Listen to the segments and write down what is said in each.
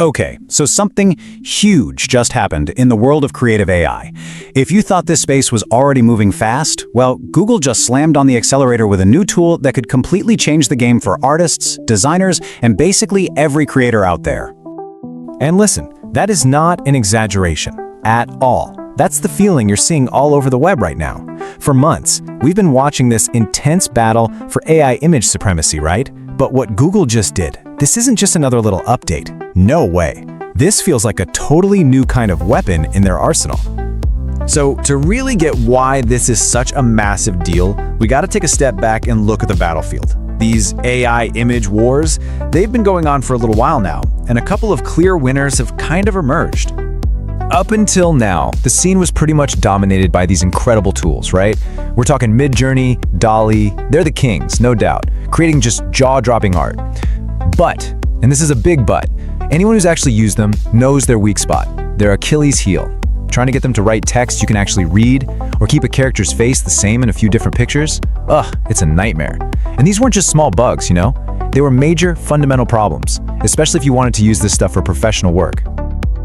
Okay, so something huge just happened in the world of creative AI. If you thought this space was already moving fast, well, Google just slammed on the accelerator with a new tool that could completely change the game for artists, designers, and basically every creator out there. And listen, that is not an exaggeration at all. That's the feeling you're seeing all over the web right now. For months, we've been watching this intense battle for AI image supremacy, right? But what Google just did, this isn't just another little update. No way. This feels like a totally new kind of weapon in their arsenal. So to really get why this is such a massive deal, we got to take a step back and look at the battlefield. These AI image wars, they've been going on for a little while now, and a couple of clear winners have kind of emerged. Up until now, the scene was pretty much dominated by these incredible tools, right? We're talking Midjourney, DALL-E, they're the kings, no doubt, creating just jaw-dropping art. But, and this is a big but, anyone who's actually used them knows their weak spot, their Achilles heel. Trying to get them to write text you can actually read, or keep a character's face the same in a few different pictures, it's a nightmare. And these weren't just small bugs, you know? They were major, fundamental problems, especially if you wanted to use this stuff for professional work.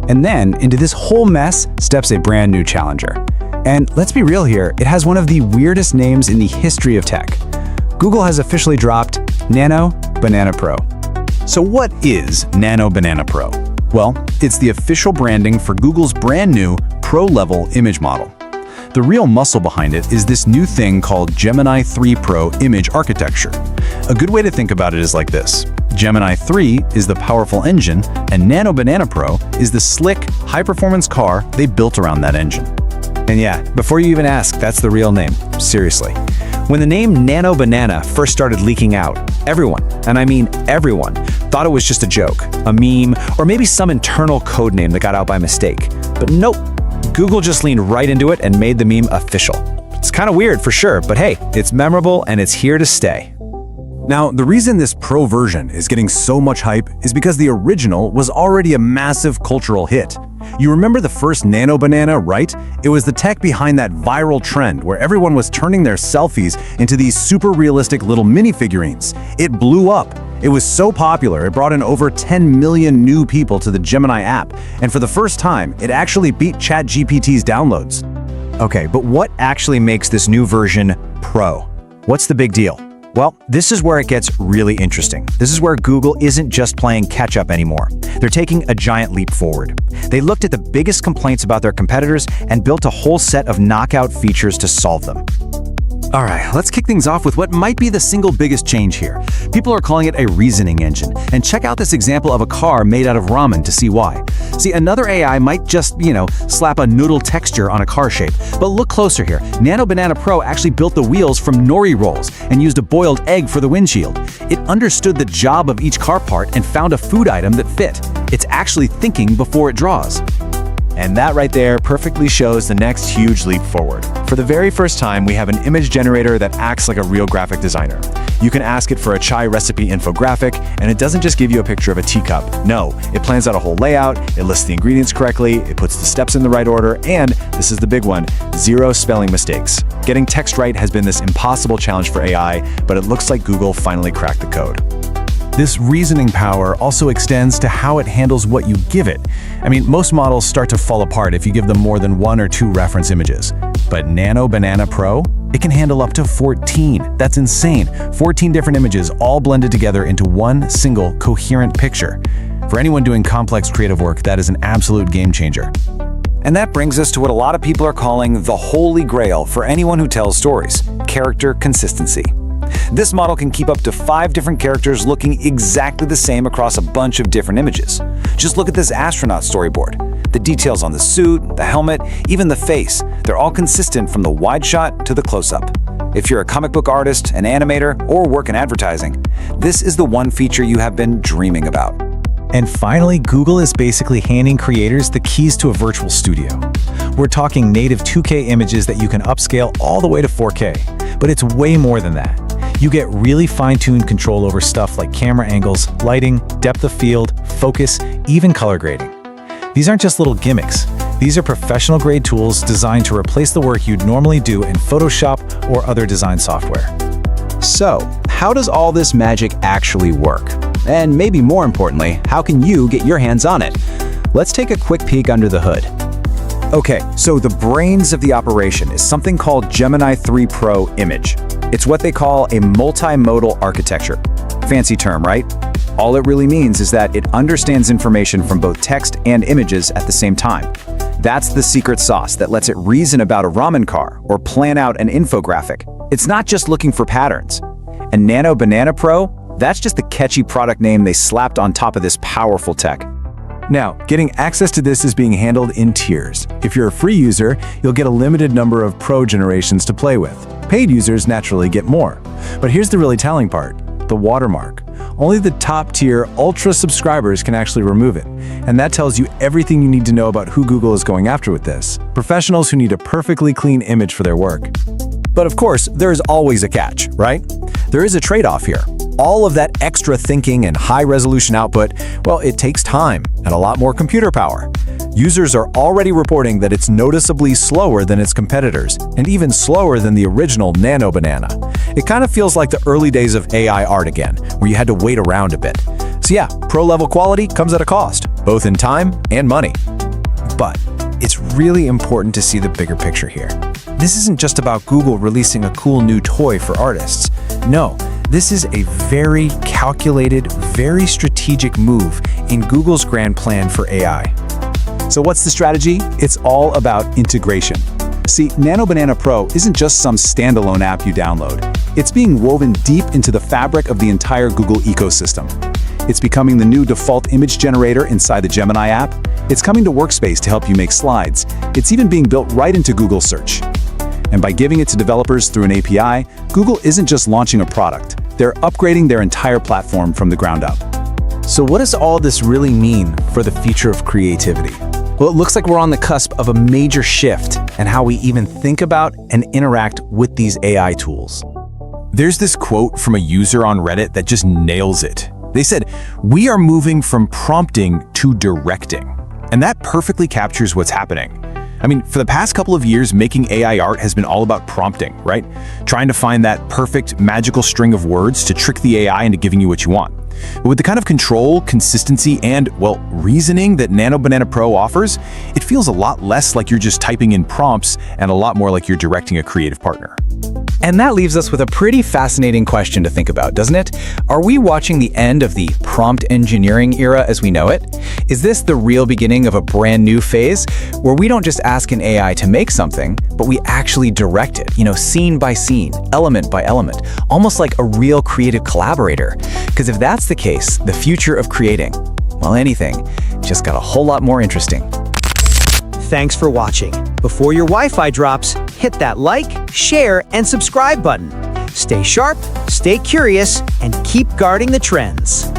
And then, into this whole mess steps a brand new challenger. And let's be real here, it has one of the weirdest names in the history of tech. Google has officially dropped Nano Banana Pro. So what is Nano Banana Pro? Well, it's the official branding for Google's brand new pro-level image model. The real muscle behind it is this new thing called Gemini 3 Pro image architecture. A good way to think about it is like this. Gemini 3 is the powerful engine, and Nano Banana Pro is the slick, high-performance car they built around that engine. And yeah, before you even ask, that's the real name. Seriously. When the name Nano Banana first started leaking out, everyone, and I mean everyone, thought it was just a joke, a meme, or maybe some internal code name that got out by mistake. But nope, Google just leaned right into it and made the meme official. It's kind of weird for sure, but hey, it's memorable and it's here to stay. Now, the reason this Pro version is getting so much hype is because the original was already a massive cultural hit. You remember the first Nano Banana, right? It was the tech behind that viral trend where everyone was turning their selfies into these super realistic little minifigurines. It blew up. It was so popular, it brought in over 10 million new people to the Gemini app, and for the first time, it actually beat ChatGPT's downloads. Okay, but what actually makes this new version Pro? What's the big deal? Well, this is where it gets really interesting. This is where Google isn't just playing catch-up anymore. They're taking a giant leap forward. They looked at the biggest complaints about their competitors and built a whole set of knockout features to solve them. All right, let's kick things off with what might be the single biggest change here. People are calling it a reasoning engine. And check out this example of a car made out of ramen to see why. See, another AI might just, slap a noodle texture on a car shape. But look closer here. Nano Banana Pro actually built the wheels from nori rolls and used a boiled egg for the windshield. It understood the job of each car part and found a food item that fit. It's actually thinking before it draws. And that right there perfectly shows the next huge leap forward. For the very first time, we have an image generator that acts like a real graphic designer. You can ask it for a chai recipe infographic, and it doesn't just give you a picture of a teacup. No, it plans out a whole layout, it lists the ingredients correctly, it puts the steps in the right order, and, this is the big one, 0 spelling mistakes. Getting text right has been this impossible challenge for AI, but it looks like Google finally cracked the code. This reasoning power also extends to how it handles what you give it. I mean, most models start to fall apart if you give them more than 1 or 2 reference images. But Nano Banana Pro, it can handle up to 14. That's insane. 14 different images all blended together into one single coherent picture. For anyone doing complex creative work, that is an absolute game changer. And that brings us to what a lot of people are calling the holy grail for anyone who tells stories: character consistency. This model can keep up to 5 different characters looking exactly the same across a bunch of different images. Just look at this astronaut storyboard. The details on the suit, the helmet, even the face, they're all consistent from the wide shot to the close-up. If you're a comic book artist, an animator, or work in advertising, this is the one feature you have been dreaming about. And finally, Google is basically handing creators the keys to a virtual studio. We're talking native 2K images that you can upscale all the way to 4K. But it's way more than that. You get really fine-tuned control over stuff like camera angles, lighting, depth of field, focus, even color grading. These aren't just little gimmicks. These are professional-grade tools designed to replace the work you'd normally do in Photoshop or other design software. So, how does all this magic actually work? And maybe more importantly, how can you get your hands on it? Let's take a quick peek under the hood. Okay, so the brains of the operation is something called Gemini 3 Pro Image. It's what they call a multimodal architecture. Fancy term, right? All it really means is that it understands information from both text and images at the same time. That's the secret sauce that lets it reason about a ramen car or plan out an infographic. It's not just looking for patterns. And Nano Banana Pro, that's just the catchy product name they slapped on top of this powerful tech. Now, getting access to this is being handled in tiers. If you're a free user, you'll get a limited number of Pro generations to play with. Paid users naturally get more. But here's the really telling part, the watermark. Only the top-tier Ultra subscribers can actually remove it. And that tells you everything you need to know about who Google is going after with this. Professionals who need a perfectly clean image for their work. But of course, there's always a catch, right? There is a trade-off here. All of that extra thinking and high-resolution output, well, it takes time and a lot more computer power. Users are already reporting that it's noticeably slower than its competitors, and even slower than the original Nano Banana. It kind of feels like the early days of AI art again, where you had to wait around a bit. So yeah, pro-level quality comes at a cost, both in time and money. But it's really important to see the bigger picture here. This isn't just about Google releasing a cool new toy for artists. No, this is a very calculated, very strategic move in Google's grand plan for AI. So what's the strategy? It's all about integration. See, Nano Banana Pro isn't just some standalone app you download. It's being woven deep into the fabric of the entire Google ecosystem. It's becoming the new default image generator inside the Gemini app. It's coming to Workspace to help you make slides. It's even being built right into Google Search. And by giving it to developers through an API, Google isn't just launching a product. They're upgrading their entire platform from the ground up. So what does all this really mean for the future of creativity? Well, it looks like we're on the cusp of a major shift in how we even think about and interact with these AI tools. There's this quote from a user on Reddit that just nails it. They said, "We are moving from prompting to directing." And that perfectly captures what's happening. I mean, for the past couple of years, making AI art has been all about prompting, right? Trying to find that perfect magical string of words to trick the AI into giving you what you want. But with the kind of control, consistency, and, well, reasoning that Nano Banana Pro offers, it feels a lot less like you're just typing in prompts and a lot more like you're directing a creative partner. And that leaves us with a pretty fascinating question to think about, doesn't it? Are we watching the end of the prompt engineering era as we know it? Is this the real beginning of a brand new phase where we don't just ask an AI to make something, but we actually direct it, scene by scene, element by element, almost like a real creative collaborator? Because if that's the case, the future of creating, well, anything, just got a whole lot more interesting. Thanks for watching. Before your Wi-Fi drops, hit that like, share, and subscribe button. Stay sharp, stay curious, and keep guarding the trends.